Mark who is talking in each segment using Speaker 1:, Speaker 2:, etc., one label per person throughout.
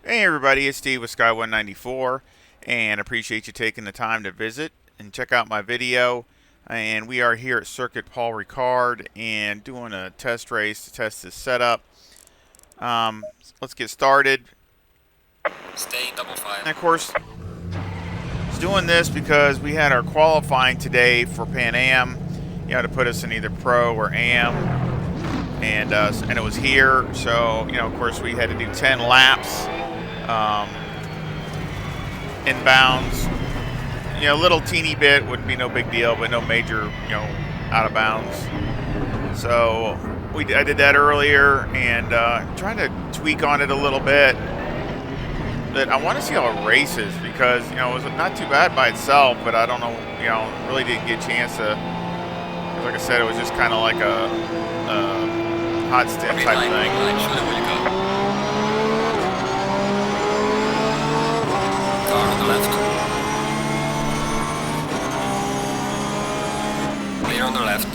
Speaker 1: Hey everybody, it's Steve with Sky194, and appreciate you taking the time to visit and check out my video. And we are here at Circuit Paul Ricard and doing a test race to test this setup. Let's get started.
Speaker 2: Stay double five.
Speaker 1: And of course, I was doing this because we had our qualifying today for Pan Am. You had to put us in either Pro or Am, and it was here. So of course, we had to do 10 laps. Inbounds, a little teeny bit would be no big deal, but no major, out of bounds. So I did that earlier, and trying to tweak on it a little bit. But I want to see how it races because it was not too bad by itself, but I don't know, really didn't get a chance to. Like I said, it was just kind of like a hot stint type thing.
Speaker 2: Show them where you go. Car on the left. Clear on the left.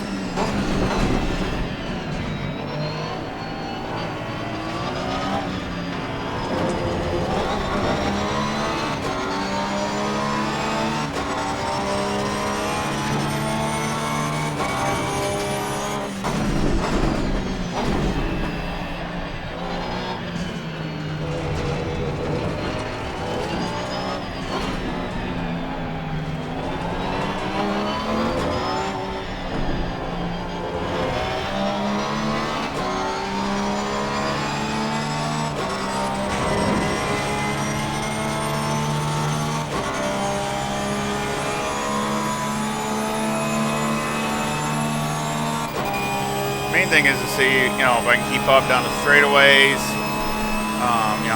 Speaker 1: Main thing is to see, if I can keep up down the straightaways.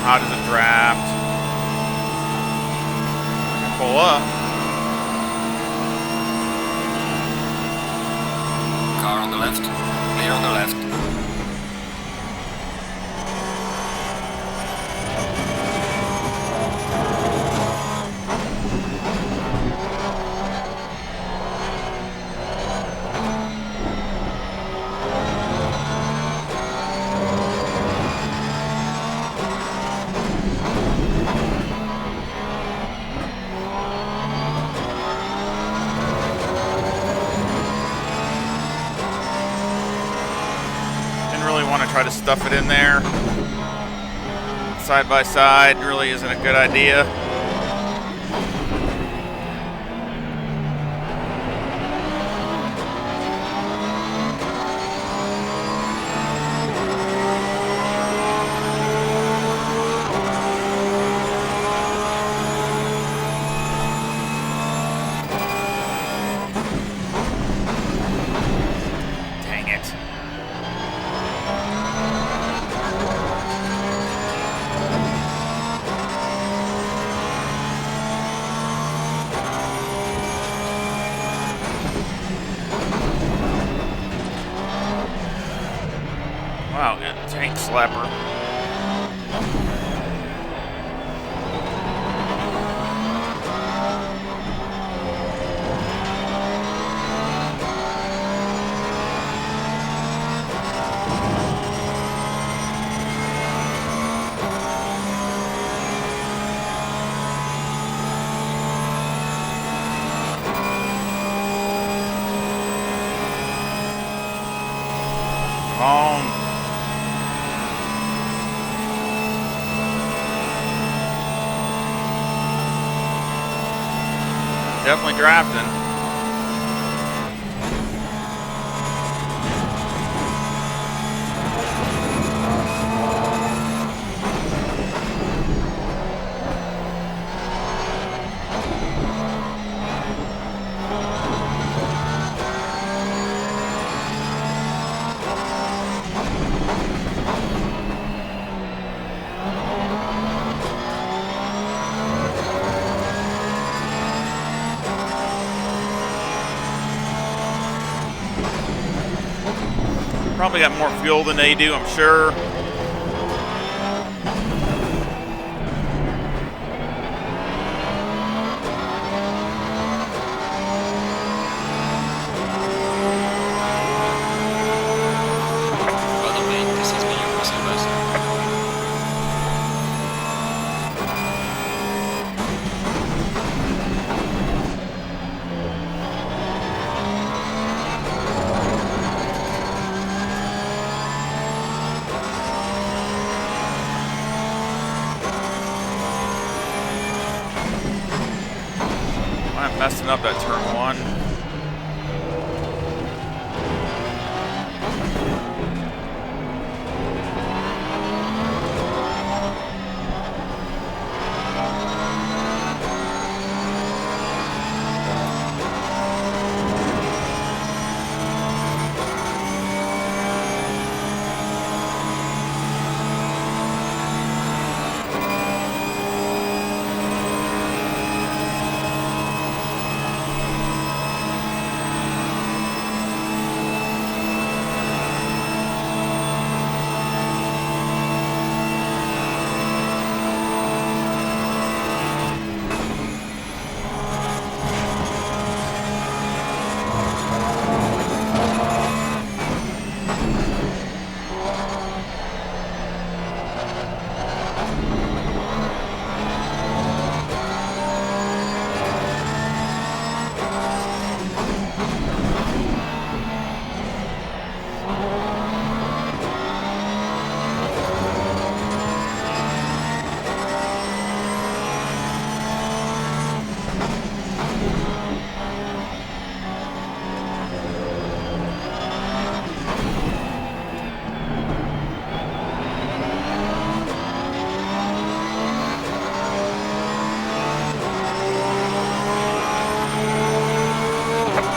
Speaker 1: How does it draft? I can pull up.
Speaker 2: Car on the left. Clear on the left.
Speaker 1: Want to try to stuff it in there side by side really isn't a good idea. Dang it. Wow, tank slapper. Wrong. Definitely drafting. Probably got more fuel than they do, I'm sure. Messing up that turn one.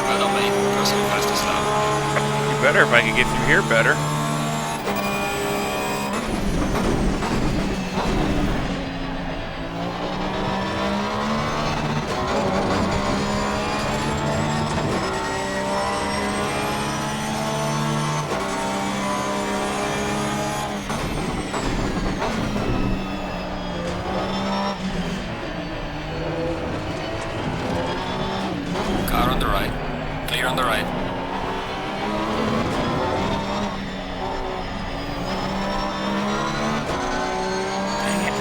Speaker 2: Well done, mate. First and fastest lap.
Speaker 1: Be better if I could get through here better.
Speaker 2: Car on the right. Clear on the right.
Speaker 1: Dang it.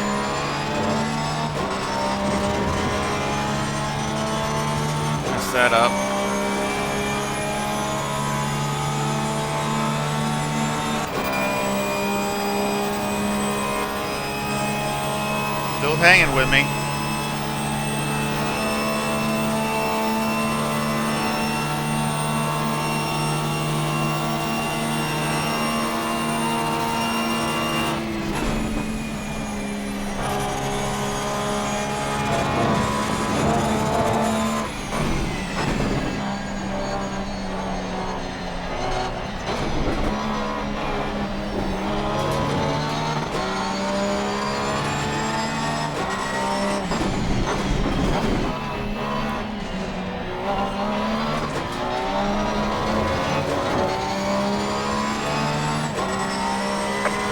Speaker 1: Messed that up. Still hanging with me.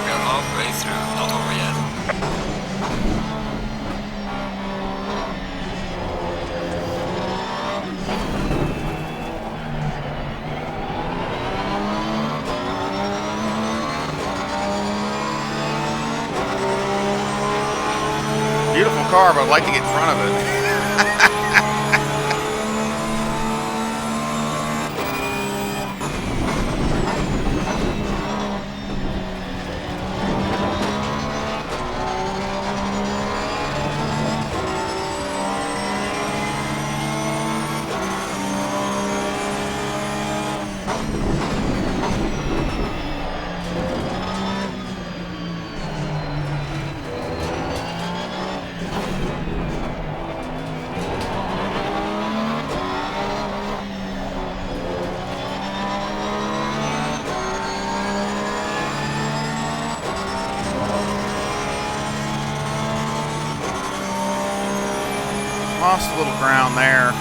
Speaker 2: We're halfway through, not over yet.
Speaker 1: Beautiful car, but I'd like to get in front of it. Lost a little ground there.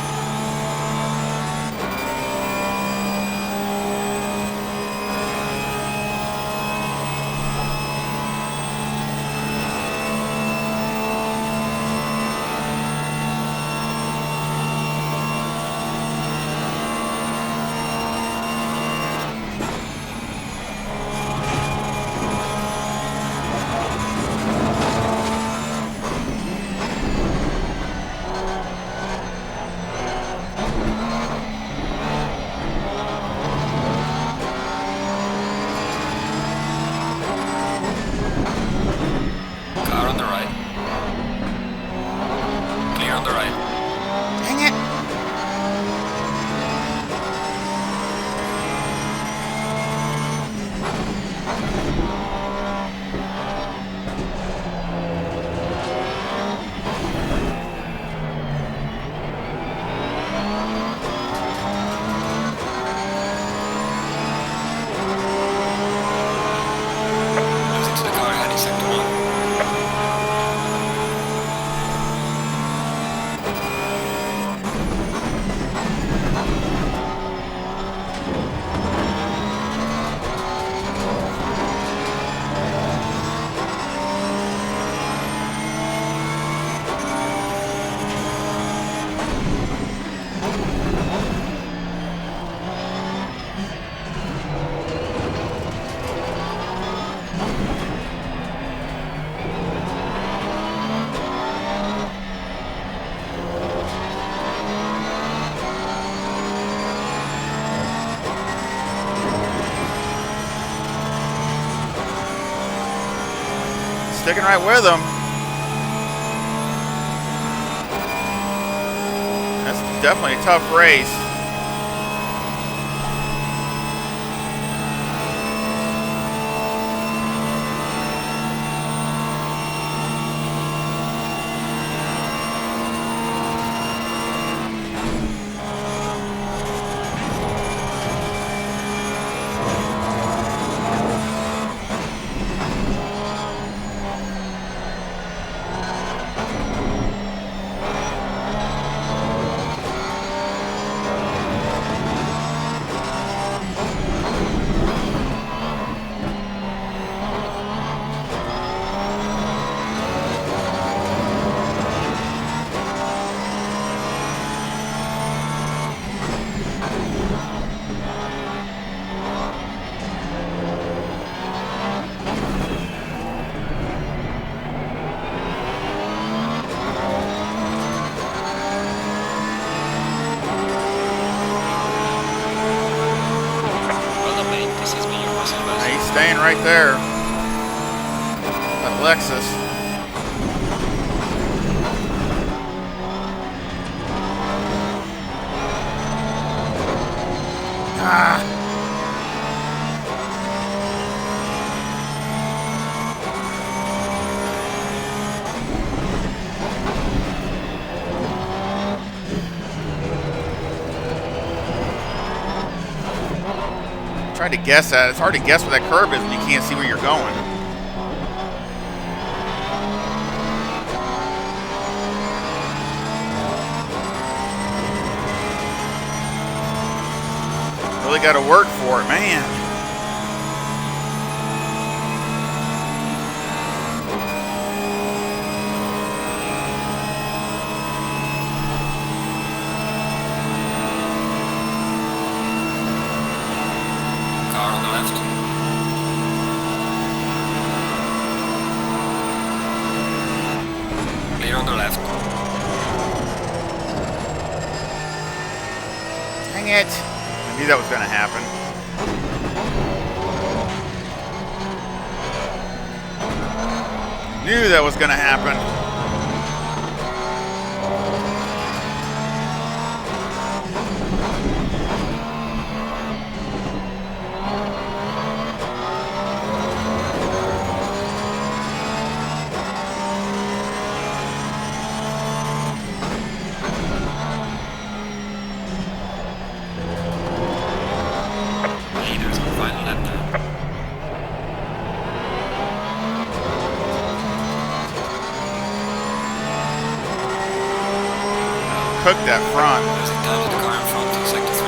Speaker 1: sticking right with them. That's definitely a tough race. Staying right there. That Lexus. Ah. Trying to guess that. It's hard to guess where that curb is when you can't see where you're going. Really got to work for it, man.
Speaker 2: Car on the left. Clear on the left.
Speaker 1: Dang it. I knew that was going to happen. Knew that was going to happen.
Speaker 2: Leaders on final lap now.
Speaker 1: Cook that front.
Speaker 2: Losing time to the car in front in sector 3.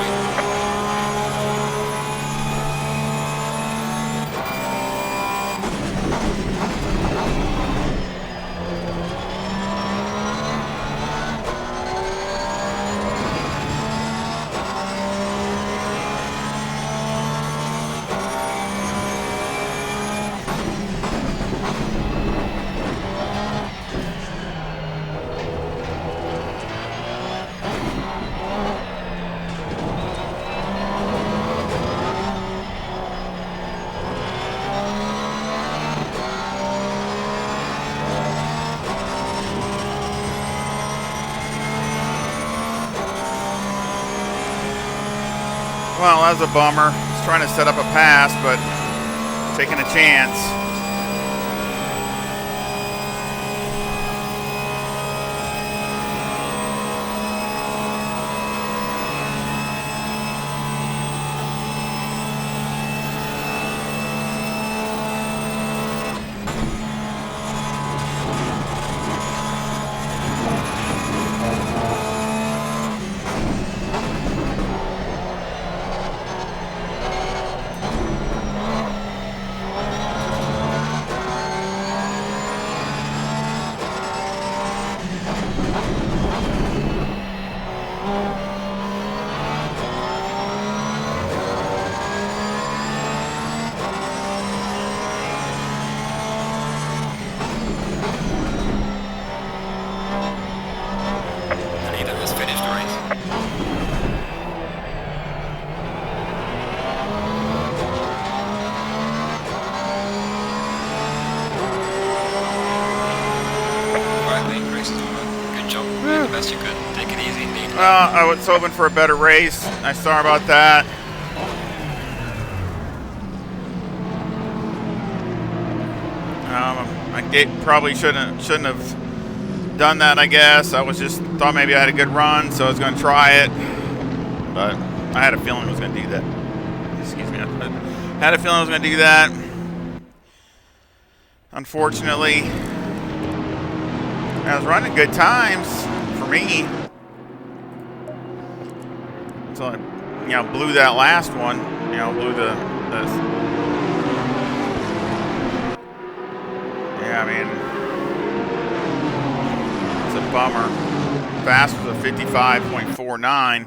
Speaker 1: Well, that was a bummer. He's trying to set up a pass, but taking a chance.
Speaker 2: course, you could take it easy in the lead.
Speaker 1: Well, I was hoping for a better race. I'm sorry about that. Probably shouldn't have done that, I guess. I was just thought maybe I had a good run, so I was going to try it. But I had a feeling I was going to do that. Excuse me. I had a feeling I was going to do that. Unfortunately, I was running good times for me until I, blew that last one. Blew the yeah, I mean, it's a bummer. Fast was a 55.49.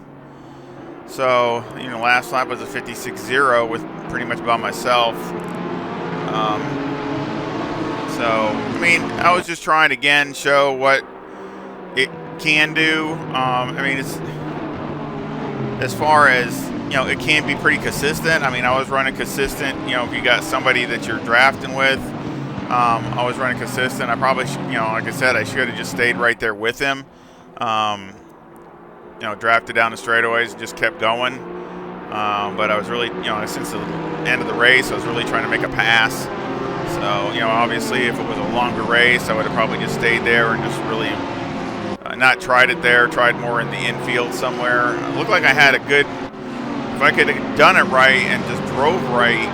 Speaker 1: So, last lap was a 56.0 with pretty much by myself. So, I mean, I was just trying to, again, show what it can do. I mean, it's, as far as, it can be pretty consistent. I mean, I was running consistent. If you got somebody that you're drafting with, I was running consistent. I probably, like I said, I should have just stayed right there with him. Drafted down the straightaways and just kept going. But I was really, since the end of the race, I was really trying to make a pass. So, obviously, if it was a longer race, I would have probably just stayed there and just really not tried it there, tried more in the infield somewhere. It looked like I had a good, if I could have done it right and just drove right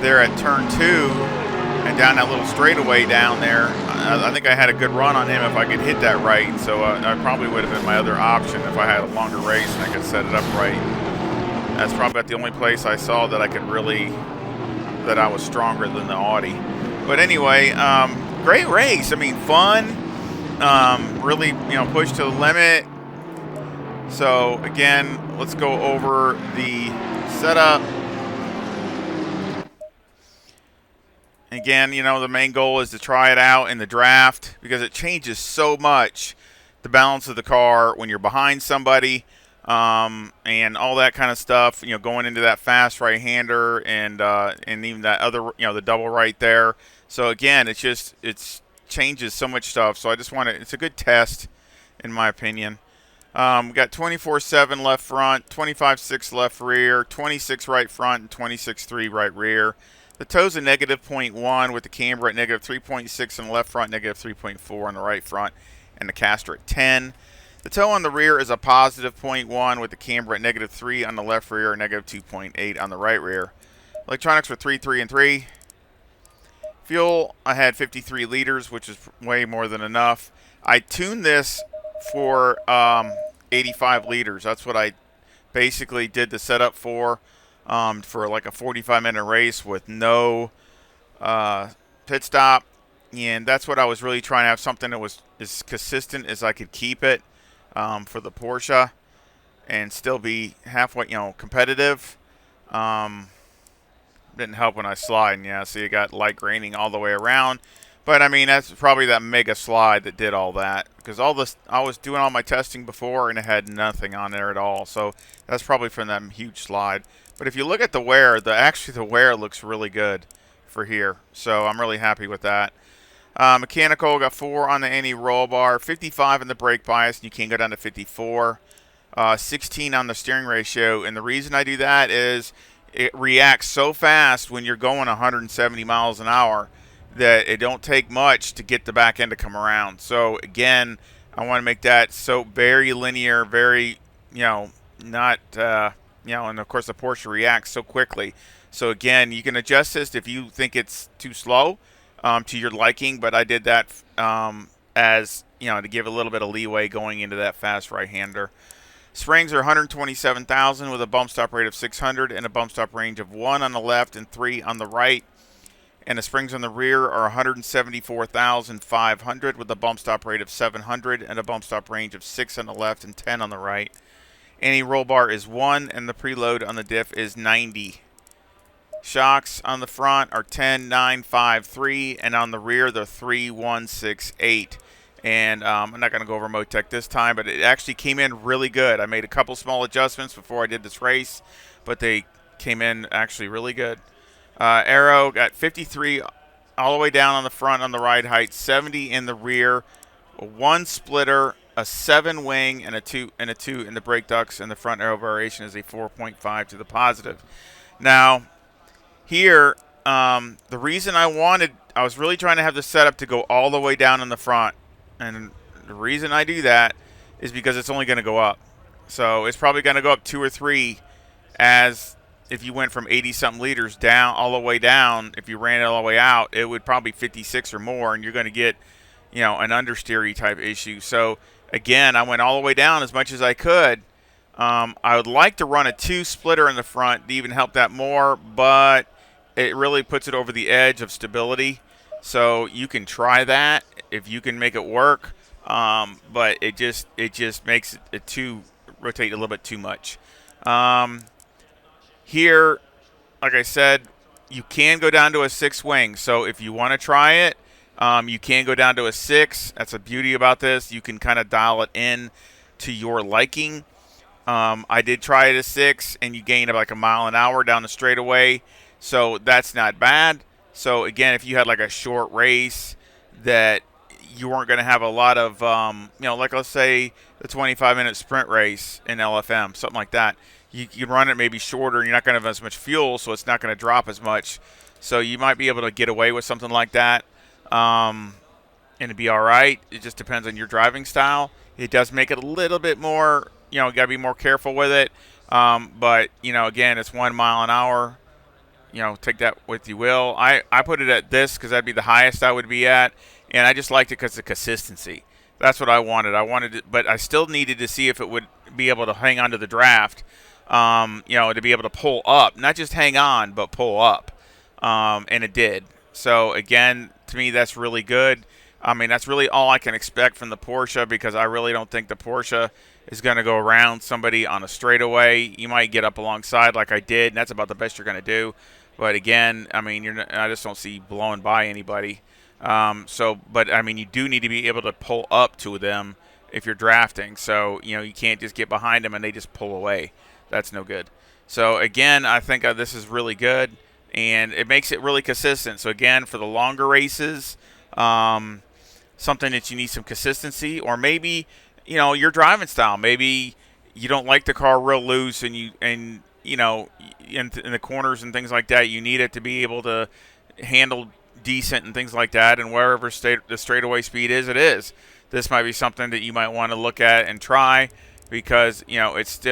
Speaker 1: there at turn 2 and down that little straightaway down there, I think I had a good run on him if I could hit that right. So I probably would have been my other option if I had a longer race and I could set it up right. That's probably about the only place I saw that I could really, that I was stronger than the Audi. But anyway, great race. I mean, fun. Really, pushed to the limit. So again, let's go over the setup. Again, the main goal is to try it out in the draft because it changes so much the balance of the car when you're behind somebody, and all that kind of stuff. Going into that fast right-hander and even that other, the double right there. So again, it changes so much stuff. So I just want to. It's a good test, in my opinion. We got 24/7 left front, 25/6 left rear, 26 right front, and 26/3 right rear. The toe's a -0.1 with the camber at -3.6 on the left front, -3.4 on the right front, and the caster at 10. The toe on the rear is a +0.1 with the camber at -3 on the left rear, and -2.8 on the right rear. Electronics were 3, 3, and 3. Fuel, I had 53 liters, which is way more than enough. I tuned this for 85 liters. That's what I basically did the setup for like a 45-minute race with no pit stop. And that's what I was really trying to have, something that was as consistent as I could keep it for the Porsche and still be halfway, competitive. Didn't help when I slide. Yeah, so you got light graining all the way around. But I mean, that's probably that mega slide that did all that, because all this, I was doing all my testing before and it had nothing on there at all. So that's probably from that huge slide. But if you look at the wear, actually the wear looks really good for here. So I'm really happy with that. Mechanical, got 4 on the any roll bar, 55 in the brake bias, and you can go down to 54. 16 on the steering ratio, and the reason I do that is it reacts so fast when you're going 170 miles an hour that it don't take much to get the back end to come around. So again, I want to make that so very linear, very, not, and of course the Porsche reacts so quickly. So again, you can adjust this if you think it's too slow to your liking, but I did that as, to give a little bit of leeway going into that fast right-hander. Springs are 127,000 with a bump stop rate of 600 and a bump stop range of 1 on the left and 3 on the right. And the springs on the rear are 174,500 with a bump stop rate of 700 and a bump stop range of 6 on the left and 10 on the right. Any roll bar is 1 and the preload on the diff is 90. Shocks on the front are 10, 9, 5, 3, and on the rear they're 3, 1, 6, 8. And I'm not going to go over Motec this time, but it actually came in really good. I made a couple small adjustments before I did this race, but they came in actually really good. Aero got 53 all the way down on the front on the ride height, 70 in the rear, 1 splitter, a 7 wing and a 2 and a 2 in the brake ducts, and the front aero variation is a 4.5 to the positive. Now, here, the reason I was really trying to have the setup to go all the way down in the front, and the reason I do that is because it's only going to go up. So it's probably going to go up 2 or 3, as if you went from 80-something liters down all the way down. If you ran it all the way out, it would probably 56 or more, and you're going to get, an understeery type issue. So again, I went all the way down as much as I could. I would like to run a 2 splitter in the front to even help that more, but it really puts it over the edge of stability. So you can try that if you can make it work, but it just makes it rotate a little bit too much. Here, like I said, you can go down to a 6 wing. So if you want to try it, you can go down to a 6. That's the beauty about this. You can kind of dial it in to your liking. I did try it at 6, and you gain like a mile an hour down the straightaway, so that's not bad. So again, if you had like a short race that you weren't going to have a lot of, like let's say the 25-minute sprint race in LFM, something like that, you run it maybe shorter, and you're not going to have as much fuel, so it's not going to drop as much. So you might be able to get away with something like that, and it'd be all right. It just depends on your driving style. It does make it a little bit more. You got to be more careful with it. But, again, it's 1 mile an hour. Take that with you will. I put it at this because that'd be the highest I would be at. And I just liked it because of the consistency. That's what I wanted. I wanted it, but I still needed to see if it would be able to hang on to the draft, to be able to pull up. Not just hang on, but pull up. And it did. So, again, to me, that's really good. I mean, that's really all I can expect from the Porsche, because I really don't think the Porsche is going to go around somebody on a straightaway. You might get up alongside like I did, and that's about the best you're going to do. But again, I mean, I just don't see blowing by anybody. But I mean, you do need to be able to pull up to them if you're drafting. So, you can't just get behind them and they just pull away. That's no good. So again, I think this is really good, and it makes it really consistent. So again, for the longer races, something that you need some consistency, or maybe, your driving style. Maybe you don't like the car real loose, and in the corners and things like that, you need it to be able to handle decent and things like that. And wherever the straightaway speed is, it is. This might be something that you might want to look at and try, because it's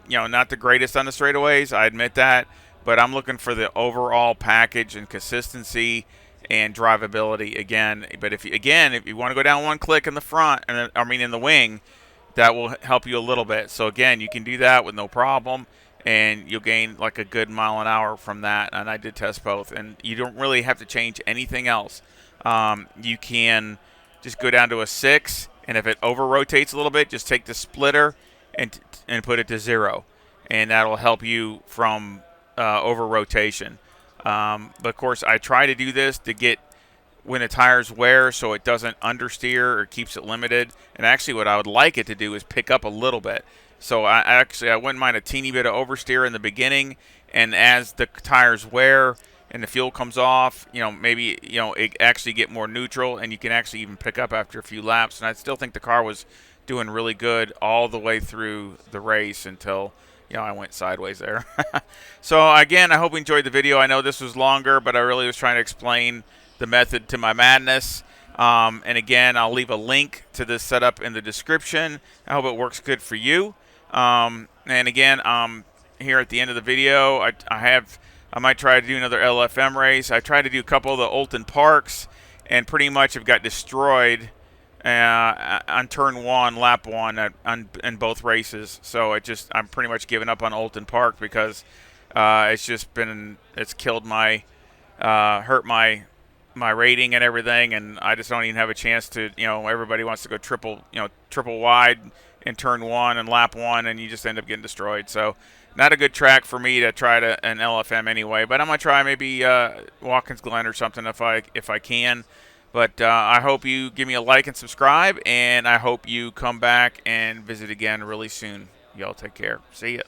Speaker 1: not the greatest on the straightaways. I admit that, but I'm looking for the overall package and consistency and drivability again. But if you want to go down one click in the front, in the wing, that will help you a little bit. So again, you can do that with no problem, and you'll gain like a good mile an hour from that. And I did test both, and you don't really have to change anything else. You can just go down to a 6, and if it over rotates a little bit, just take the splitter and put it to 0, and that'll help you from over rotation. But of course, I try to do this to get when the tires wear, so it doesn't understeer or keeps it limited. And actually, what I would like it to do is pick up a little bit. So I wouldn't mind a teeny bit of oversteer in the beginning, and as the tires wear and the fuel comes off, maybe it actually get more neutral, and you can actually even pick up after a few laps. And I still think the car was doing really good all the way through the race until I went sideways there. So again, I hope you enjoyed the video. I know this was longer, but I really was trying to explain the method to my madness. And again, I'll leave a link to this setup in the description. I hope it works good for you. And again, here at the end of the video, I might try to do another LFM race. I tried to do a couple of the Olton Parks, and pretty much have got destroyed on turn 1, lap 1 in both races. So I'm pretty much giving up on Olton Park, because it's killed hurt my rating and everything, and I just don't even have a chance to, everybody wants to go triple wide in turn 1 and lap 1, and you just end up getting destroyed. So not a good track for me to try an LFM anyway, but I'm going to try maybe Watkins Glen or something if I can. But I hope you give me a like and subscribe, and I hope you come back and visit again really soon. Y'all take care. See ya.